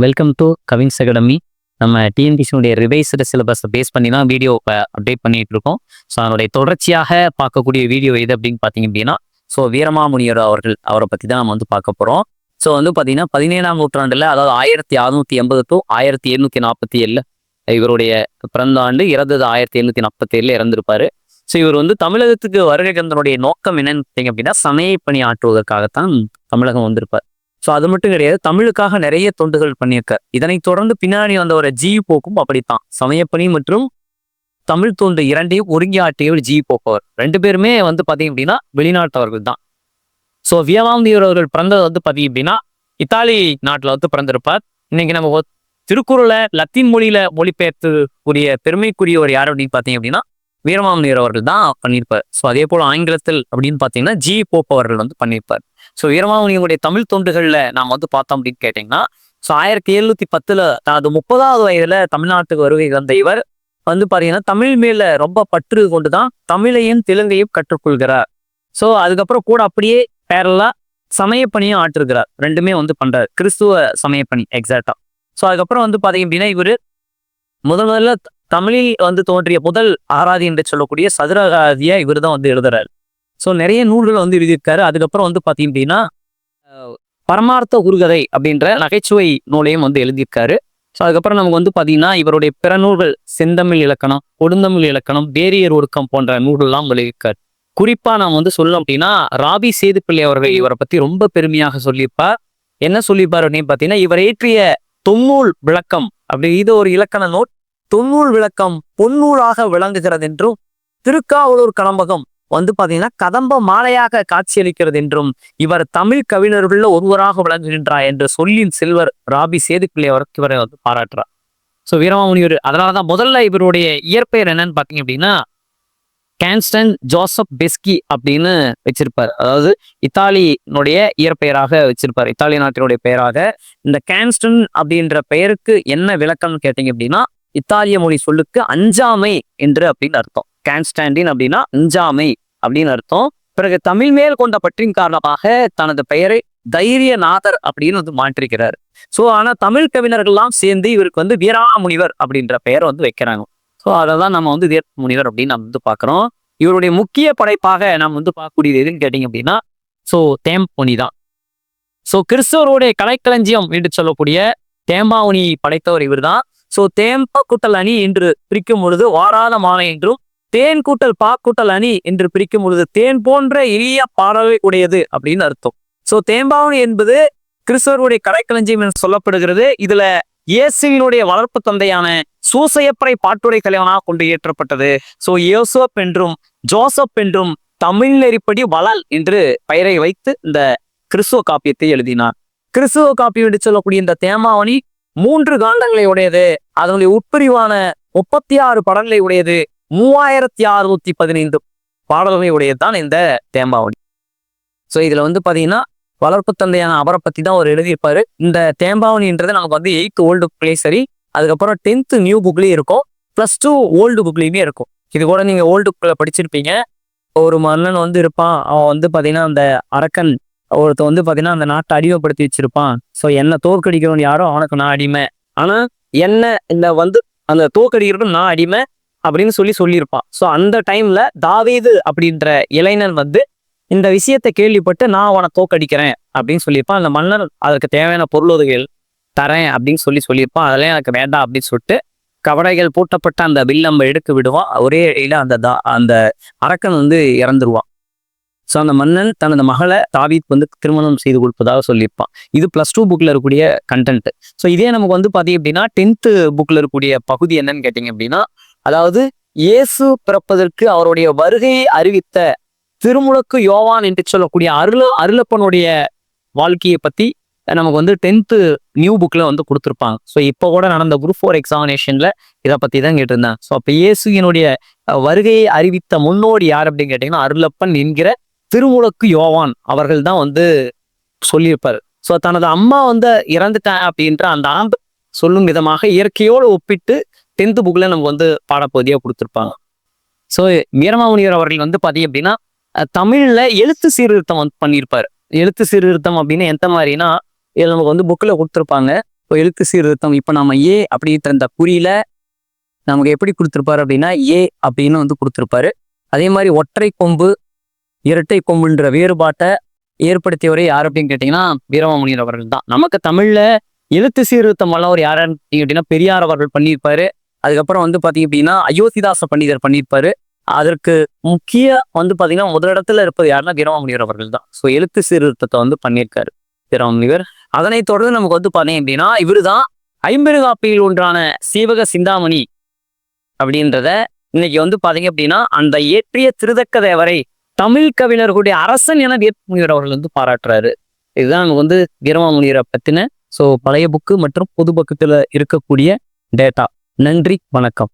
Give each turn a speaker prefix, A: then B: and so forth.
A: Welcome to Cavin's academy. நம்ம டிஎன்பிசியுடைய revised சிலபஸை base பண்ணி தான் வீடியோ அப்டேட் பண்ணிட்டு இருக்கோம். ஸோ அதனுடைய தொடர்ச்சியாக பார்க்கக்கூடிய வீடியோ எது அப்படின்னு பார்த்தீங்க அப்படின்னா, ஸோ வீரமாமுனிவர் அவரை பற்றி தான் நம்ம வந்து பார்க்க போகிறோம். ஸோ வந்து பார்த்தீங்கன்னா 17ஆம் நூற்றாண்டில், அதாவது 1680 டு 1747 இவருடைய பிறந்த ஆண்டு, இறந்தது 1747 இறந்திருப்பாரு. ஸோ இவர் வந்து தமிழகத்துக்கு வருகை தந்தனுடைய நோக்கம் என்னன்னு பார்த்தீங்க அப்படின்னா, சமய பணி ஆற்றுவதற்காகத்தான் தமிழகம் வந்திருப்பார். ஸோ அது மட்டும் கிடையாது, தமிழுக்காக நிறைய தொண்டுகள் பண்ணியிருக்கார். இதனைத் தொடர்ந்து பின்னாடி வந்தவரை ஜி.யு. போப்பும் அப்படித்தான். சமயப்பணி மற்றும் தமிழ் தொண்டு இரண்டையும் ஒருங்கி ஆற்றியவர் ஜி.யு. போப்பவர். ரெண்டு பேருமே வந்து பார்த்தீங்க அப்படின்னா வெளிநாட்டவர்கள் தான். ஸோ வீரமாமுனிவர் அவர்கள் பிறந்தது வந்து பார்த்தீங்க அப்படின்னா இத்தாலி நாட்டில் வந்து பிறந்திருப்பார். இன்னைக்கு நம்ம திருக்குறளை லத்தீன் மொழியில மொழிபெயர்த்து கூடிய பெருமைக்குரியவர் யார் அப்படின்னு பார்த்தீங்க அப்படின்னா வீரமாமுனிவர் அவர்கள் தான் பண்ணியிருப்பார். ஸோ அதே போல ஆங்கிலத்தில் அப்படின்னு பார்த்தீங்கன்னா ஜி.யு. போப் அவர்கள் வந்து பண்ணியிருப்பார். ஸோ வீரமாமுனிவருடைய தமிழ் தொண்டுகளில் நாம் வந்து பார்த்தோம் அப்படின்னு கேட்டிங்கன்னா, ஸோ 1710 தனது 30வது வயதுல தமிழ்நாட்டுக்கு வருகை வந்த இவர் வந்து பார்த்தீங்கன்னா தமிழ் மேல ரொம்ப பற்று கொண்டு தான் தமிழையும் தெலுங்கையும் கற்றுக்கொள்கிறார். ஸோ அதுக்கப்புறம் கூட அப்படியே பேரலா சமயப்பணியும் ஆற்றிருக்கிறார். ரெண்டுமே வந்து பண்றாரு, கிறிஸ்துவ சமயப்பணி எக்ஸாக்டா. ஸோ அதுக்கப்புறம் வந்து பார்த்தீங்க அப்படின்னா இவர் முதல்ல தமிழில் வந்து தோன்றிய முதல் அகராதி என்று சொல்லக்கூடிய சதுரகாதியை இவர் தான் வந்து எழுதுறாரு. ஸோ நிறைய நூல்களை வந்து எழுதியிருக்காரு. அதுக்கப்புறம் வந்து பார்த்தீங்க அப்படின்னா பரமார்த்த குருகதை அப்படின்ற நகைச்சுவை நூலையும் வந்து எழுதியிருக்காரு. ஸோ அதுக்கப்புறம் நமக்கு வந்து பார்த்தீங்கன்னா இவருடைய பிற நூல்கள் செந்தமிழ் இலக்கணம், கொடுந்தமிழ் இலக்கணம், பேரியர் ஒடுக்கம் போன்ற நூல்கள்லாம் எழுதியிருக்காரு. குறிப்பா நாம் வந்து சொல்லணும் அப்படின்னா ராபி சேதுப்பிள்ளை அவர்கள் இவரை பத்தி ரொம்ப பெருமையாக சொல்லியிருப்பார். என்ன சொல்லியிருப்பார் அப்படின்னு பார்த்தீங்கன்னா, இவர் ஏற்றிய தொன்னூல் விளக்கம் அப்படி இது ஒரு இலக்கண நோட். தொன்னூல் விளக்கம் பொன்னூலாக விளங்குகிறது என்றும், திருக்காவலூர் கலம்பகம் வந்து பாத்தீங்கன்னா கதம்ப மாலையாக காட்சியளிக்கிறது என்றும், இவர் தமிழ் கவிஞர்கள் ஒருவராக விளங்குகின்றார் என்ற சொல்லின் செல்வர் ராபி சேதுப்பிள்ளை அவருக்கு இவரை வந்து பாராட்டுறார். ஸோ வீரமாமுனிவர் அதனாலதான் முதல்ல இவருடைய இயற்பெயர் என்னன்னு பாத்தீங்க அப்படின்னா கான்ஸ்டன் ஜோசப் பெஸ்கி அப்படின்னு வச்சிருப்பார். அதாவது இத்தாலியினுடைய இயற்பெயராக வச்சிருப்பார், இத்தாலி நாட்டினுடைய பெயராக. இந்த கான்ஸ்டன் அப்படின்ற பெயருக்கு என்ன விளக்கம்னு கேட்டீங்க அப்படின்னா, இத்தாலிய மொழி சொல்லுக்கு அஞ்சாமை என்று அப்படின்னு அர்த்தம். கான்ஸ்டாண்டின் அப்படின்னா அஞ்சாமை அப்படின்னு அர்த்தம். பிறகு தமிழ் மேல் கொண்ட பற்றின் காரணமாக தனது பெயரை தைரியநாதர் அப்படின்னு வந்து மாற்றிக்கிறார். ஸோ ஆனா தமிழ் கவிஞர்கள்லாம் சேர்ந்து இவருக்கு வந்து வீரமாமுனிவர் அப்படின்ற பெயர் வந்து வைக்கிறாங்க. ஸோ அதை தான் நம்ம வந்து வீரமாமுனிவர் அப்படின்னு நம்ம வந்து பார்க்குறோம். இவருடைய முக்கிய படைப்பாக நம்ம வந்து பார்க்கக்கூடியது எதுன்னு கேட்டீங்க அப்படின்னா, ஸோ தேம்பொனி தான். ஸோ கிறிஸ்தவருடைய கலைக்களஞ்சியம் என்று சொல்லக்கூடிய தேம்பாவணி படைத்தவர் இவர் தான். ஸோ தேம்ப கூட்டல் அணி என்று பிரிக்கும் பொழுது வாராத மாலை என்றும், தேன் கூட்டல் பா கூட்டல் அணி என்று பிரிக்கும் பொழுது தேன் போன்ற எளிய பாடலை உடையது அப்படின்னு அர்த்தம். ஸோ தேம்பாவணி என்பது கிறிஸ்தவருடைய கலைக்களஞ்சியம் என்று சொல்லப்படுகிறது. இதுல இயேசுவினுடைய வளர்ப்பு தந்தையான சூசையப்பரை பாட்டுரை கலைவனாக கொண்டு இயற்றப்பட்டது. ஸோ யோசப் என்றும் ஜோசப் என்றும் தமிழ் நெறிப்படி வளல் என்று பெயரை வைத்து இந்த கிறிஸ்துவ காப்பியத்தை எழுதினார். கிறிஸ்துவ காப்பியம் என்று சொல்லக்கூடிய இந்த தேம்பாவணி 3 காண்டங்களை உடையது. அதனுடைய உட்பிரிவான 36 படங்களை உடையது. 3615 பாடல்களை உடையதுதான் இந்த தேம்பாவணி. ஸோ இதுல வந்து பாத்தீங்கன்னா வளர்ப்பு தந்தையான அவரை பத்தி தான் அவர் எழுதியிருப்பாரு. இந்த தேம்பாவணின்றது நமக்கு வந்து 8th ஓல்டு புக்லேயும் சரி, அதுக்கப்புறம் 10th நியூ புக்லயும் இருக்கும், +2 ஓல்டு புக்லயுமே இருக்கும். இது கூட நீங்க ஓல்டு புக்ல படிச்சிருப்பீங்க. ஒரு மன்னன் வந்து இருப்பான், அவன் வந்து பாத்தீங்கன்னா அந்த அரக்கன் ஒருத்த வந்து பாத்தீங்கன்னா அந்த நாட்டை அடிமைப்படுத்தி வச்சிருப்பான். ஸோ என்ன தோற்கடிக்கிறவன் யாரோ அவனுக்கு நான் அடிமை, ஆனா என்ன இந்த வந்து அந்த தோற்கடிக்கிறவன் நான் அடிமை அப்படின்னு சொல்லியிருப்பான். ஸோ அந்த டைம்ல தாவீது அப்படின்ற இளைஞன் வந்து இந்த விஷயத்தை கேள்விப்பட்டு நான் அவனை தோற்கடிக்கிறேன் அப்படின்னு சொல்லியிருப்பான். அந்த மன்னர் அதற்கு தேவையான பொருளுதவிகள் தரேன் அப்படின்னு சொல்லியிருப்பான். அதெல்லாம் எனக்கு வேண்டாம் அப்படின்னு சொல்லிட்டு கவடைகள் பூட்டப்பட்ட அந்த வில்லம்ப எடுக்க விடுவான். ஒரே இடையில அந்த அரக்கன் வந்து இறந்துருவான். ஸோ அந்த மன்னன் தனது மகளை தாவீத் வந்து திருமணம் செய்து கொடுப்பதாக சொல்லியிருப்பான். இது +2 புக்ல இருக்கக்கூடிய கண்டென்ட். ஸோ இதே நமக்கு வந்து பார்த்தீங்க அப்படின்னா 10th புக்ல இருக்கக்கூடிய பகுதி என்னன்னு கேட்டீங்க அப்படின்னா, அதாவது இயேசு பிறப்பதற்கு அவருடைய வருகையை அறிவித்த திருமுழுக்கு யோவான் என்று சொல்லக்கூடிய அருளப்பனுடைய வாழ்க்கையை பத்தி நமக்கு வந்து 10th நியூ புக்ல வந்து கொடுத்துருப்பாங்க. ஸோ இப்போ கூட நடந்த குரூப் 4 எக்ஸாமினேஷன்ல இதை பத்தி தான் கேட்டிருந்தேன். ஸோ அப்போ இயேசுவினுடைய வருகையை அறிவித்த முன்னோடி யார் அப்படின்னு கேட்டீங்கன்னா அருளப்பன் என்கிற திருமுழுக்கு யோவான் அவர்கள் தான் வந்து சொல்லியிருப்பாரு. ஸோ தனது அம்மா வந்து இறந்துட்டேன் அப்படின்ற அந்த ஆண்டு சொல்லும் விதமாக இயற்கையோடு ஒப்பிட்டு 10th புக்ல நமக்கு வந்து பாடப்பகுதியாக கொடுத்துருப்பாங்க. ஸோ வீரமாமுனிவர் அவர்கள் வந்து பார்த்தீங்க அப்படின்னா தமிழ்ல எழுத்து சீர்திருத்தம் வந்து பண்ணியிருப்பாரு. எழுத்து சீர்திருத்தம் அப்படின்னு எந்த மாதிரினா, இதில் நமக்கு வந்து புக்கில் கொடுத்துருப்பாங்க. இப்போ எழுத்து சீர்திருத்தம் இப்போ நம்ம ஏ அப்படின்ற இந்த குறியில நமக்கு எப்படி கொடுத்துருப்பாரு அப்படின்னா ஏ அப்படின்னு வந்து கொடுத்துருப்பாரு. அதே மாதிரி ஒற்றை கொம்பு இரட்டை கொம்புன்ற வேறுபாட்டை ஏற்படுத்தியவரே யார் அப்படின்னு கேட்டீங்கன்னா வீரமாமுனிவர் அவர்கள் தான். நமக்கு தமிழ்ல எழுத்து சீர்திருத்தம் வல்லவர் யாருன்னு அப்படின்னா பெரியார் அவர்கள் பண்ணியிருப்பாரு. அதுக்கப்புறம் வந்து பாத்தீங்க அப்படின்னா அயோத்திதாச பண்டிதர் பண்ணியிருப்பாரு. அதற்கு முக்கிய வந்து பாத்தீங்கன்னா முதலிடத்துல இருப்பது யாருன்னா வீரமாமுனிவர் அவர்கள் தான். ஸோ எழுத்து சீர்திருத்தத்தை வந்து பண்ணியிருக்காரு வீரமாமுனிவர். அதனைத் தொடர்ந்து நமக்கு வந்து பாத்தீங்க அப்படின்னா இவருதான் ஐம்பெருங்காப்பியில் ஒன்றான சீவக சிந்தாமணி அப்படின்றத இன்னைக்கு வந்து பாத்தீங்க அப்படின்னா அந்த இயற்றிய திருதக்க தேவரை தமிழ் கவிஞர்களுடைய அரசன் என வீரமாமுனிவர் அவர்கள் வந்து பாராட்டுறாரு. இதுதான் நமக்கு வந்து வீரமாமுனிவரை பத்தின பழைய புக்கு மற்றும் புது பக்கத்துல இருக்கக்கூடிய டேட்டா. நன்றி, வணக்கம்.